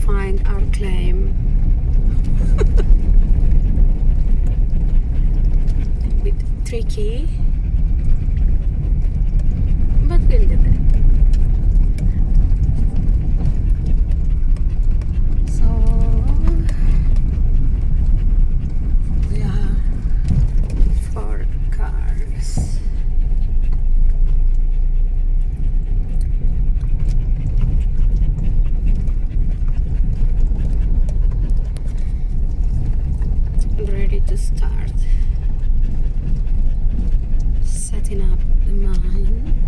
verifying our claim with tricky, but we'll do that. So we have 4 cars. Ready to start setting up the mine.